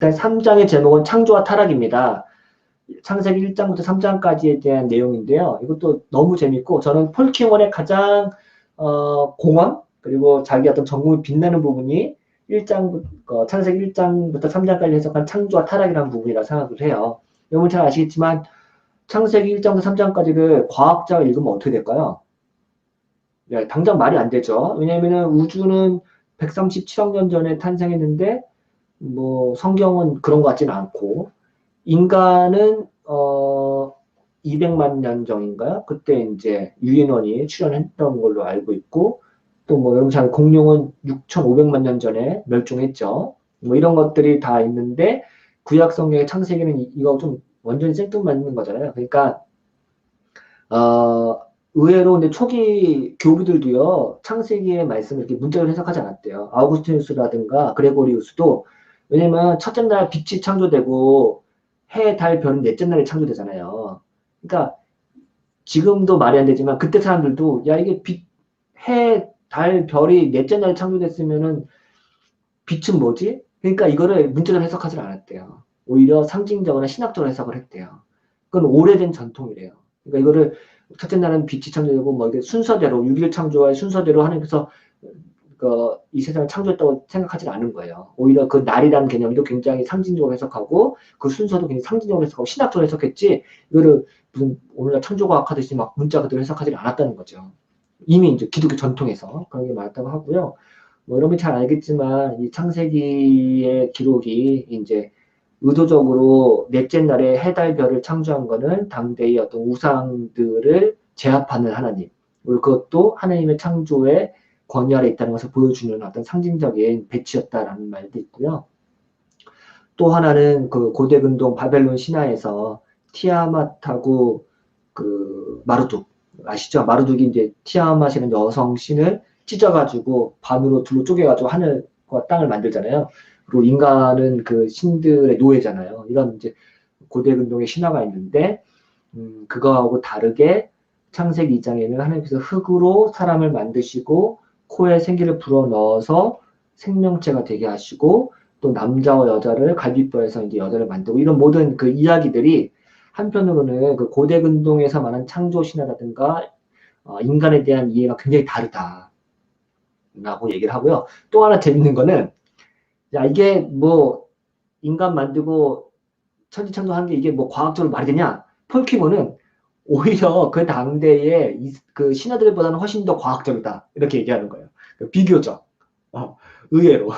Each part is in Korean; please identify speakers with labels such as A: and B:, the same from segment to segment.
A: 일단 3장의 제목은 창조와 타락입니다. 창세기 1장부터 3장까지에 대한 내용인데요. 이것도 너무 재밌고 저는 폴 킹원의 가장 공헌 그리고 자기 어떤 전공이 빛나는 부분이 1장 창세기 1장부터 3장까지 해석한 창조와 타락이라는 부분이라 생각을 해요. 여러분 잘 아시겠지만 창세기 1장부터 3장까지를 과학자가 읽으면 어떻게 될까요? 네, 당장 말이 안 되죠. 왜냐하면 우주는 137억 년 전에 탄생했는데 뭐 성경은 그런 것 같지는 않고 인간은 200만 년 전인가요? 그때 이제 유인원이 출현했던 걸로 알고 있고 또 뭐 여러분 잘 공룡은 6,500만 년 전에 멸종했죠. 뭐 이런 것들이 다 있는데 구약 성경의 창세기는 이거 좀 완전히 생뚱맞는 거잖아요. 그러니까 의외로 근데 초기 교부들도요 창세기의 말씀을 이렇게 문자로 해석하지 않았대요. 아우구스티누스라든가 그레고리우스도 왜냐면 첫째 날 빛이 창조되고 해, 달, 별은 넷째 날에 창조되잖아요. 그러니까 지금도 말이 안 되지만 그때 사람들도 야 이게 빛, 해, 달, 별이 넷째 날에 창조됐으면은 빛은 뭐지? 그러니까 이거를 문자로 해석하지 않았대요. 오히려 상징적으로 신학적으로 해석을 했대요. 그건 오래된 전통이래요. 그러니까 이거를 첫째 날은 빛이 창조되고 뭐 이게 순서대로 6일 창조와의 순서대로 하나님께서 이 세상을 창조했다고 생각하지 않은 거예요. 오히려 그 날이라는 개념도 굉장히 상징적으로 해석하고 그 순서도 굉장히 상징적으로 해석하고 신학적으로 해석했지 이거를 무슨 오늘날 창조과학 하듯이 막 문자 그대로 해석하지 않았다는 거죠. 이미 이제 기독교 전통에서 그런 게 많았다고 하고요. 뭐 여러분이 잘 알겠지만 이 창세기의 기록이 이제 의도적으로 넷째 날에 해달 별을 창조한 거는 당대의 어떤 우상들을 제압하는 하나님 그리고 그것도 하나님의 창조의 권위 아래 있다는 것을 보여주는 어떤 상징적인 배치였다라는 말도 있고요. 또 하나는 그 고대 근동 바벨론 신화에서 티아mat하고 그 마르둑 아시죠? 마르둑이 이제 티아mat이라는 여성 신을 찢어가지고 반으로 둘로 쪼개가지고 하늘과 땅을 만들잖아요. 그리고 인간은 그 신들의 노예잖아요. 이런 이제 고대 근동의 신화가 있는데 그거하고 다르게 창세기 2장에는 하나님께서 흙으로 사람을 만드시고 코에 생기를 불어넣어서 생명체가 되게 하시고 또 남자와 여자를 갈비뼈에서 이제 여자를 만들고 이런 모든 그 이야기들이 한편으로는 그 고대 근동에서 말한 창조 신화라든가 인간에 대한 이해가 굉장히 다르다라고 얘기를 하고요. 또 하나 재밌는 거는 야 이게 뭐 인간 만들고 천지창조한 게 이게 뭐 과학적으로 말이 되냐? 폴키모는 오히려 그 당대의 그 신하들보다는 훨씬 더 과학적이다. 이렇게 얘기하는 거예요. 비교적. 의외로.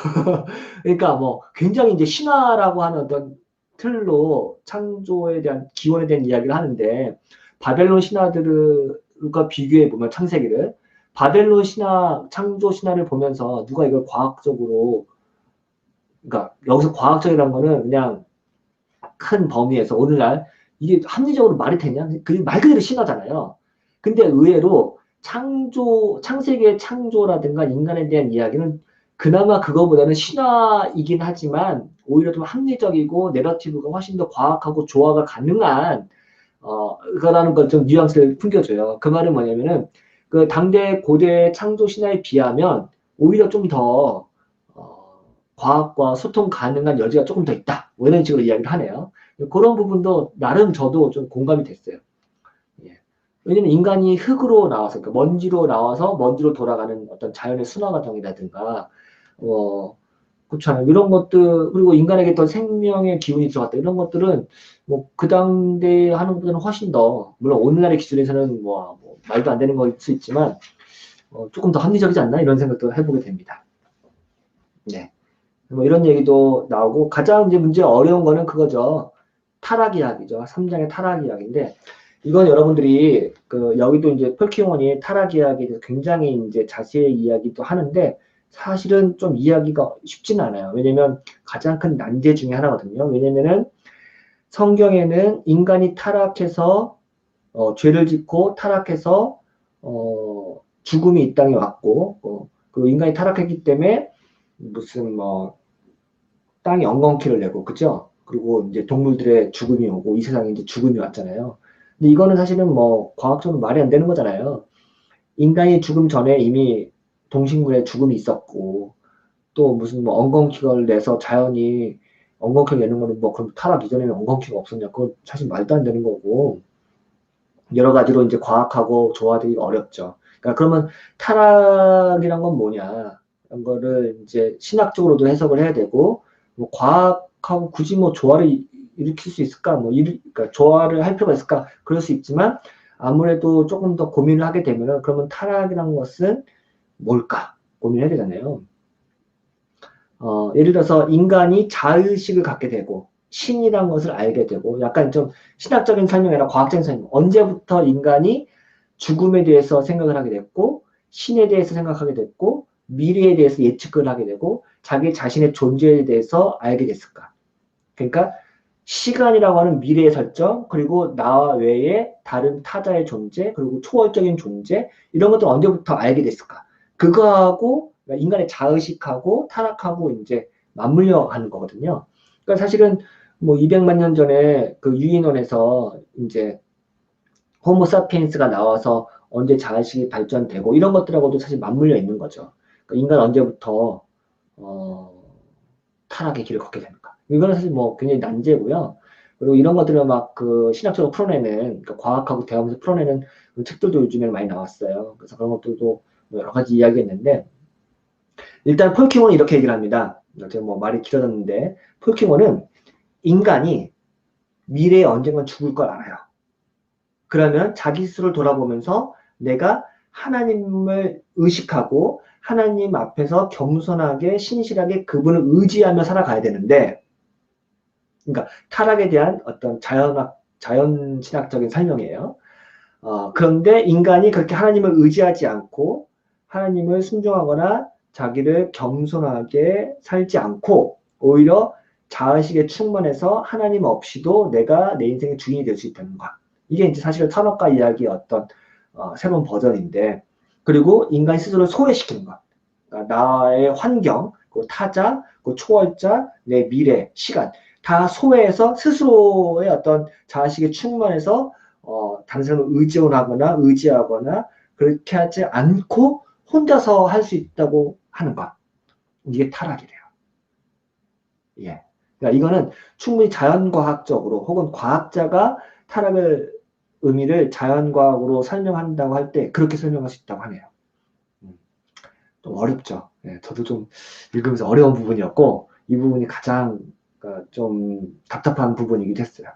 A: 그러니까 뭐 굉장히 이제 신화라고 하는 어떤 틀로 창조에 대한 기원에 대한 이야기를 하는데 바벨론 신화들과 비교해 보면 창세기를 바벨론 신화 창조 신화를 보면서 누가 이걸 과학적으로 그러니까 여기서 과학적이라는 거는 그냥 큰 범위에서 오늘날 이게 합리적으로 말이 되냐? 그게 말 그대로 신화잖아요. 근데 의외로 창세기의 창조라든가 인간에 대한 이야기는 그나마 그거보다는 신화이긴 하지만 오히려 좀 합리적이고 내러티브가 훨씬 더 과학하고 조화가 가능한 그거라는 걸 좀 뉘앙스를 풍겨줘요. 그 말은 뭐냐면은 그 당대 고대 창조 신화에 비하면 오히려 좀더 과학과 소통 가능한 여지가 조금 더 있다. 뭐 이런 식으로 이야기를 하네요. 그런 부분도 나름 저도 좀 공감이 됐어요. 예. 왜냐면 인간이 흙으로 나와서, 그러니까 먼지로 나와서 먼지로 돌아가는 어떤 자연의 순화 과정이라든가, 그렇잖아요. 이런 것들, 그리고 인간에게 또 생명의 기운이 들어갔다. 이런 것들은 뭐 그 당대에 하는 것보다는 훨씬 더, 물론 오늘날의 기준에서는 뭐 말도 안 되는 거일 수 있지만, 조금 더 합리적이지 않나? 이런 생각도 해보게 됩니다. 네. 뭐 이런 얘기도 나오고 가장 이제 문제 어려운 거는 그거죠. 타락 이야기죠. 3장의 타락 이야기인데 이건 여러분들이 그 여기도 이제 펄키원이 타락 이야기에 대해서 굉장히 이제 자세히 이야기도 하는데 사실은 좀 이야기가 쉽지는 않아요. 왜냐면 가장 큰 난제 중에 하나거든요. 왜냐면은 성경에는 인간이 타락해서 죄를 짓고 타락해서 죽음이 이 땅에 왔고 그 인간이 타락했기 때문에 무슨 뭐 땅이 엉겅퀴를 내고, 그죠? 그리고 이제 동물들의 죽음이 오고, 이 세상에 이제 죽음이 왔잖아요. 근데 이거는 사실은 뭐, 과학적으로 말이 안 되는 거잖아요. 인간이 죽음 전에 이미 동식물의 죽음이 있었고, 또 무슨 뭐 엉겅퀴를 내서 자연이, 엉겅퀴 내는 거는 뭐 그럼 타락 이전에는 엉겅퀴가 없었냐? 그건 사실 말도 안 되는 거고 여러 가지로 이제 과학하고 조화되기가 어렵죠. 그러니까 그러면 타락이란 건 뭐냐? 이런 거를 이제 신학적으로도 해석을 해야 되고 뭐 과학하고 굳이 뭐 조화를 일으킬 수 있을까? 그러니까 조화를 할 필요가 있을까? 그럴 수 있지만 아무래도 조금 더 고민을 하게 되면은 그러면 타락이란 것은 뭘까? 고민해야 되잖아요. 예를 들어서 인간이 자의식을 갖게 되고 신이란 것을 알게 되고 약간 좀 신학적인 설명이 아니라 과학적인 설명. 언제부터 인간이 죽음에 대해서 생각을 하게 됐고 신에 대해서 생각하게 됐고 미래에 대해서 예측을 하게 되고 자기 자신의 존재에 대해서 알게 됐을까? 그러니까 시간이라고 하는 미래의 설정 그리고 나 외에 다른 타자의 존재 그리고 초월적인 존재 이런 것들 언제부터 알게 됐을까? 그거하고 인간의 자의식하고 타락하고 이제 맞물려 가는 거거든요. 그러니까 사실은 뭐 200만 년 전에 그 유인원에서 이제 호모사피엔스가 나와서 언제 자의식이 발전되고 이런 것들하고도 사실 맞물려 있는 거죠. 그러니까 인간 언제부터 어, 타락의 길을 걷게 되는가. 이거는 사실 뭐 굉장히 난제고요. 그리고 이런 것들을 막 그 신학적으로 풀어내는, 그러니까 과학하고 대화하면서 풀어내는 그 책들도 요즘에는 많이 나왔어요. 그래서 그런 것들도 뭐 여러 가지 이야기했는데, 일단 폴킹원은 이렇게 얘기를 합니다. 제가 뭐 말이 길어졌는데, 폴킹원은 인간이 미래에 언젠간 죽을 걸 알아요. 그러면 자기 스스로를 돌아보면서 내가 하나님을 의식하고 하나님 앞에서 겸손하게 신실하게 그분을 의지하며 살아가야 되는데, 그러니까 타락에 대한 어떤 자연신학적인 설명이에요. 그런데 인간이 그렇게 하나님을 의지하지 않고 하나님을 순종하거나 자기를 겸손하게 살지 않고 오히려 자의식에 충만해서 하나님 없이도 내가 내 인생의 주인이 될 수 있다는 것. 이게 이제 사실은 선악과 이야기의 어떤 새로운 버전인데 그리고 인간 스스로를 소외시키는 것. 그러니까 나의 환경, 그 타자, 그 초월자, 내 미래, 시간 다 소외해서 스스로의 어떤 자의식에 충만해서 다른 사람을 의존하거나 의지하거나 그렇게 하지 않고 혼자서 할 수 있다고 하는 것. 이게 타락이래요. 예. 그러니까 이거는 충분히 자연과학적으로 혹은 과학자가 타락을 의미를 자연과학으로 설명한다고 할 때 그렇게 설명할 수 있다고 하네요. 좀 어렵죠. 예, 저도 좀 읽으면서 어려운 부분이었고 이 부분이 가장 좀 답답한 부분이기도 했어요.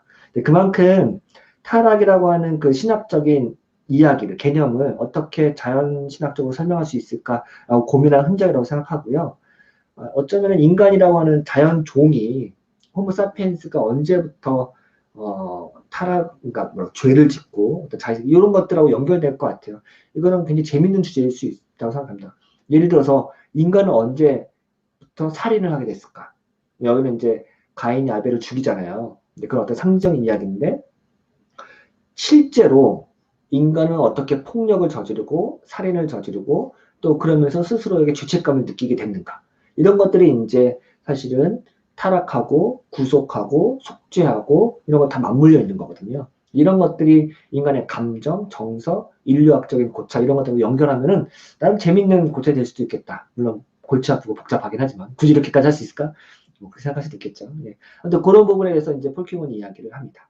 A: 그만큼 타락이라고 하는 그 신학적인 이야기를 개념을 어떻게 자연신학적으로 설명할 수 있을까라고 고민한 흔적이라고 생각하고요. 어쩌면 인간이라고 하는 자연 종이 호모사피엔스가 언제부터 타락, 그러니까 뭐 죄를 짓고 이런 것들하고 연결될 것 같아요. 이거는 굉장히 재밌는 주제일 수 있다고 생각합니다. 예를 들어서 인간은 언제부터 살인을 하게 됐을까? 여기는 이제 가인이 아벨을 죽이잖아요. 근데 그건 어떤 상징적인 이야기인데 실제로 인간은 어떻게 폭력을 저지르고 살인을 저지르고 또 그러면서 스스로에게 죄책감을 느끼게 됐는가? 이런 것들이 이제 사실은 타락하고 구속하고 속죄하고 이런 거 다 맞물려 있는 거거든요. 이런 것들이 인간의 감정, 정서, 인류학적인 고찰 이런 것들을 연결하면은 나름 재밌는 고찰이 될 수도 있겠다. 물론 골치 아프고 복잡하긴 하지만 굳이 이렇게까지 할 수 있을까? 뭐 그렇게 생각할 수도 있겠죠. 네. 근데 그런 부분에 대해서 이제 폴킹은 이야기를 합니다.